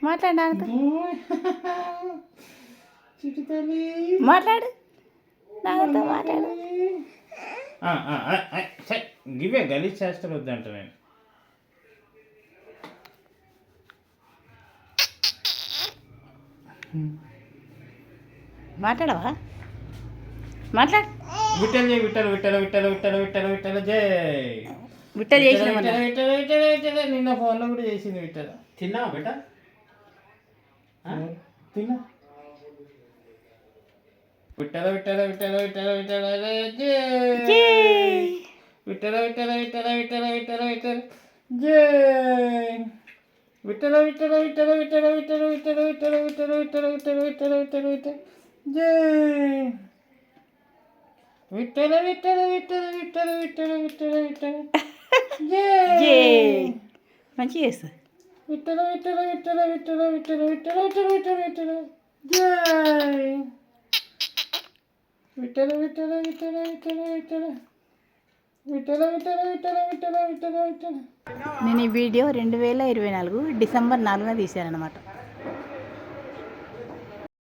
మాట్లాడు మాట్లాడు నాతో మాట్లాడు. గివే గలీజ్ చేస్తారు వద్దంట నేను. మాట్లాడవా? మాట్లాడు. విట్టలు జై విట్టలు విట్టలు విట్టలు విట్టలు విట్టలు విట్టలు జై విట్టలు చేసిన విట్టలు విట్టలు విట్టలు విట్టలు. నిన్న ఫోన్లో కూడా చేసింది విట్టలు. తిన్నావా బిడ్డ? తిన్నా. విట్టల విట్టల విట్టల విట్టల విట్టల జై విట్టల విట్టల విట్టల విట్టల విట్టల విట్టల జై విట్టల విట్టల విట్టల విట్టల విట్టల విట్టల విట్టల విట్టల విట్టల విట్టల విట్టల విట్టల విట్టల జై విట్టల విట్టల విట్టల విట్టల విట్టల విట్టల విట్టల జై. మంచిగా చేస్తా. విట్టల విట్టల విట్టల విట్టల విట్టల విట్టల విట్టల విట్టల విట్టల జై విట్టల విట్టల విట్టల విట్టల విట్టల విట్టల విట్టల విట్టల విట్టల విట్టల విట్టల. నేను ఈ వీడియో 2024 డిసెంబర్ 4న తీశాను అనమాట.